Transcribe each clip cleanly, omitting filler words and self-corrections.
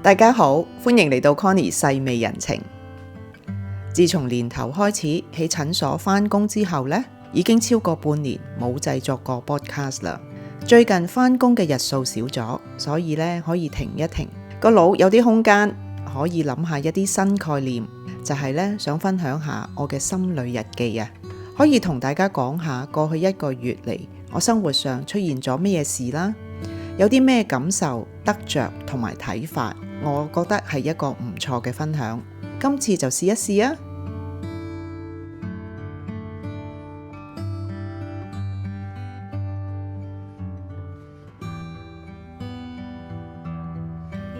大家好，歡迎嚟到 Connie 細味人情。自從年頭開始喺診所返工之後呢，已經超過半年冇製作過 podcast 啦。最近返工嘅日數少咗，所以呢可以停一停，個腦有啲空間，可以諗下一啲新概念，就係呢想分享下我嘅心旅日記啊，可以同大家講下過去一個月嚟我生活上出現咗咩事啦，有啲咩感受、得着同埋睇法，我覺得係一個唔錯嘅分享。今次就試一試啊！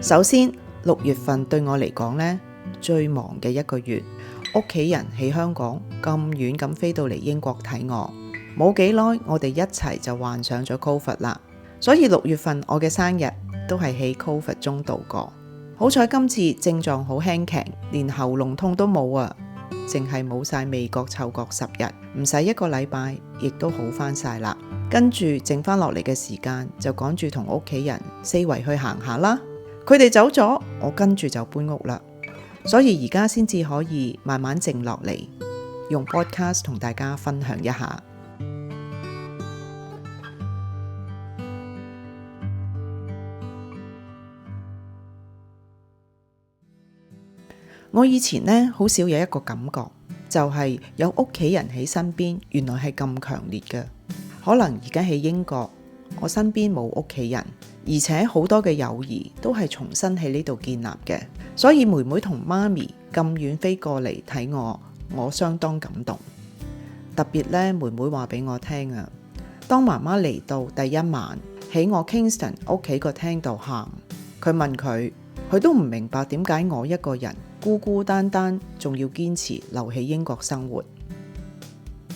首先，6月份對我嚟講呢，最忙嘅一個月，屋企人喺香港咁遠咁飛到嚟英國睇我，冇幾耐我哋一齊就患上咗 COVID 啦，所以6月份我嘅生日都係喺 COVID 中度過。好彩今次症狀好輕強，連喉嚨痛都冇啊，淨係冇晒味覺嗅覺10日，唔使1個禮拜，亦都好翻晒啦。跟住剩翻落嚟嘅時間就趕住同屋企人四圍去行下啦。佢哋走咗，我跟住就搬屋啦，所以而家先至可以慢慢靜落嚟，用 podcast 同大家分享一下。我以前呢，好少有一個感覺，就係有屋企人喺身邊，原來係咁強烈嘅。可能而家喺英國，我身邊冇屋企人，而且好多嘅友誼都係重新喺呢度建立嘅，所以妹妹同媽咪咁遠飛過嚟睇我，我相當感動。特別呢，妹妹話俾我聽啊，當媽媽嚟到第一晚，喺我 Kingston 屋企個廳度喊，佢問佢都唔明白點解我一個人孤孤單單，仲要堅持留喺英國生活。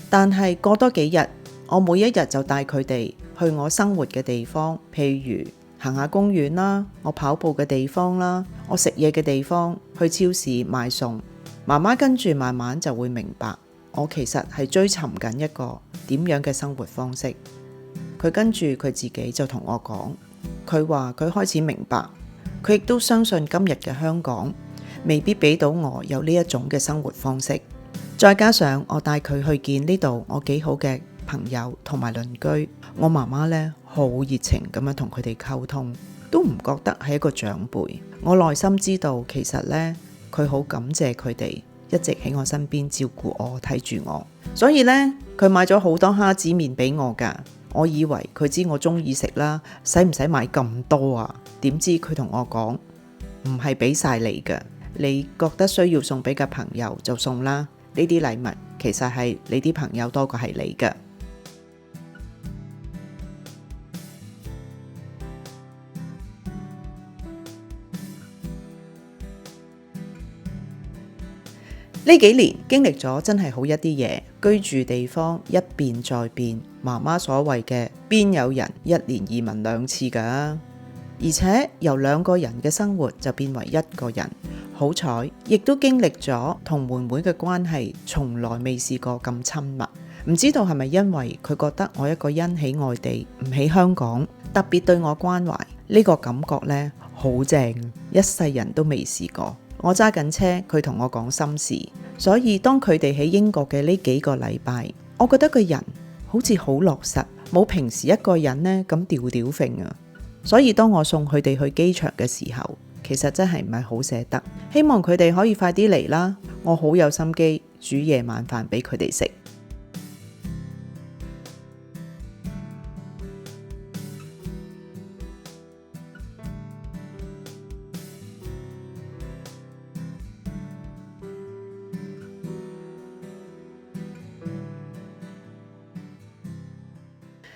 但係過多幾日，我每一日就帶佢哋去我生活嘅地方，譬如行下公園啦，我跑步嘅地方啦，我食嘢嘅地方，去超市買餸。媽媽跟住慢慢就會明白，我其實係追尋緊一個點樣嘅生活方式。佢跟住佢自己就同我講，佢話佢開始明白，佢亦都相信今日嘅香港未必俾到我有呢一種嘅生活方式。再加上我帶佢去見呢度我幾好嘅朋友同埋鄰居，我媽媽呢好熱情咁樣同佢哋溝通，都唔覺得係一個長輩。我內心知道其實呢，佢好感謝佢哋一直喺我身邊照顧我，睇住我。所以呢，佢買咗好多蝦子麵俾我㗎。我以為佢知我中意食啦，使唔使買咁多啊？點知佢同我講，唔係俾晒你㗎，你覺得需要送俾嘅朋友就送啦。呢啲禮物其實係你啲朋友多過係你㗎。呢幾年經歷咗真係好一啲嘢，居住地方一變再變，媽媽所謂嘅邊有人1年移民2次㗎？而且由2個人嘅生活就變為1個人，好彩亦都經歷咗同妹妹嘅關係從來未試過咁親密。唔知道係咪因為佢覺得我一個人喺外地唔喺香港，特別對我關懷，呢個感覺呢，好正，一世人都未試過。我揸緊車，佢同我講心事，所以當佢哋喺英國嘅呢幾個禮拜，我覺得個人好似好落實，冇平時一個人呢咁吊吊揈啊。所以當我送佢哋去機場嘅時候，其實真係唔係好捨得，希望佢哋可以快啲嚟啦。我好有心機煮夜晚飯俾佢哋食。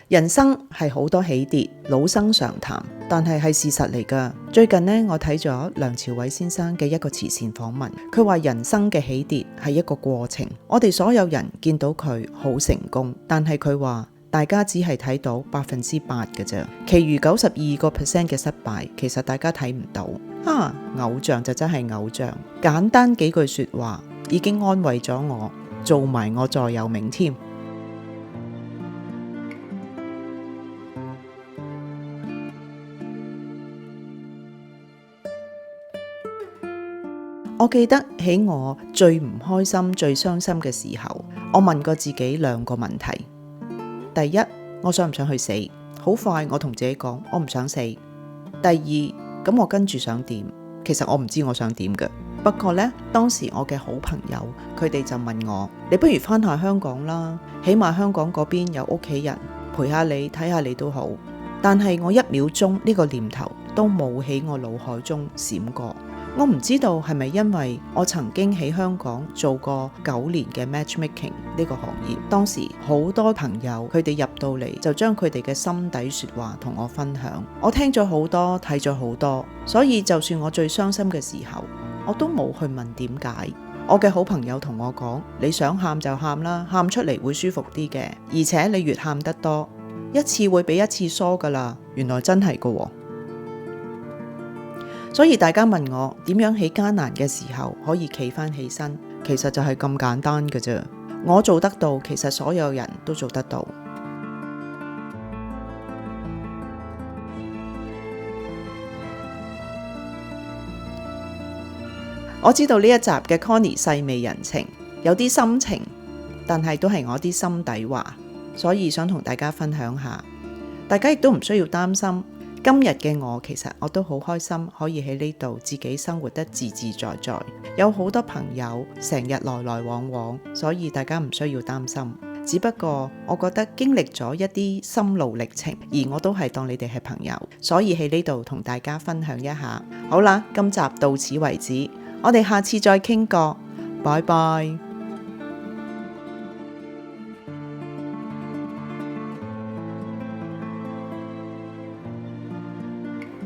人生係好多起跌，老生常談，但係事實嚟㗎。最近呢，我睇咗梁朝偉先生嘅一個慈善訪問，佢話人生嘅起跌係一個過程。我哋所有人見到佢好成功，但係佢話大家只係睇到8%嘅啫，其餘92% 嘅失敗，其實大家睇唔到。偶像就真係偶像，簡單幾句說話已經安慰咗我，做埋我座右銘添。我記得喺我最唔開心、最傷心嘅時候，我問過自己2個問題。第一，我想唔想去死？好快我同自己講，我唔想死。第二，咁我跟住想點？其實我唔知我想點嘅。不過呢，當時我嘅好朋友佢哋就問我，你不如返下香港啦，起碼香港嗰邊有屋企人陪下你，睇下你都好。但係我1秒鐘呢個念頭都冇喺我腦海中閃過。我唔知道係咪因為我曾經喺香港做過9年嘅 matchmaking 呢個行業，當時好多朋友佢哋入到嚟就將佢哋嘅心底說話同我分享，我聽咗好多，睇咗好多，所以就算我最傷心嘅時候，我都冇去問點解。我嘅好朋友同我講，你想喊就喊啦，喊出嚟會舒服啲嘅，而且你越喊得多，一次會比一次疏噶啦。原來真係噶喎。所以大家問我點樣喺艱難嘅時候可以企返起身，其實就係咁簡單嘅啫。我做得到，其實所有人都做得到。我知道呢一集嘅 Connie 細味人情，有啲心情，但係都係我啲心底話，所以想同大家分享下。大家亦都唔需要擔心。今日嘅我其實我都好開心，可以喺呢度自己生活得自自在在，有好多朋友成日來來往往，所以大家唔需要擔心。只不過我覺得經歷咗一啲心路歷程，而我都係當你哋係朋友，所以喺呢度同大家分享一下。好啦，今集到此為止，我哋下次再傾過，拜拜。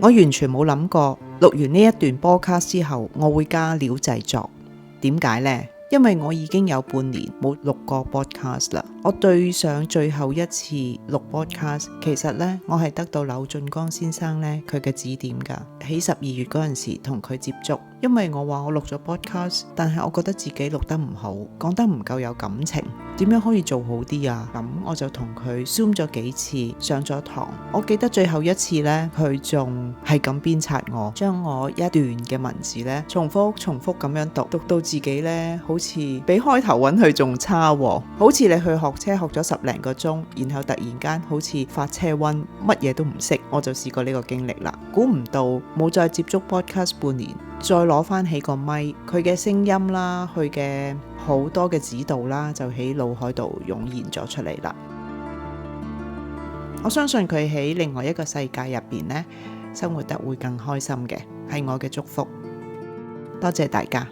我完全冇諗過錄完呢一段 podcast 之後，我會加料製作。點解呢？因為我已經有半年冇錄過 podcast 啦。我對上最後一次錄 podcast，其實呢，我係得到柳俊江先生呢佢嘅指點㗎。喺12月嗰陣時同佢接觸，因為我話我錄咗 podcast，但係我覺得自己錄得唔好，講得唔夠有感情，點樣可以做好啲啊？咁我就同佢 zoom 咗幾次，上咗堂。我記得最後一次呢，佢仲係咁鞭策我，將我一段嘅文字呢重複咁樣讀到自己呢好似比開頭揾佢仲差喎。好似你去學車學咗10零個鐘，然後突然間好似發車瘟，乜嘢都唔識。我就試過呢個經歷啦。估唔到冇再接觸 podcast 半年，再攞翻起個咪，佢嘅聲音啦，佢嘅好多嘅指導啦，就喺腦海度湧現咗出嚟啦。我相信佢喺另外一個世界入邊呢，生活得會更開心嘅，係我嘅祝福。多謝大家。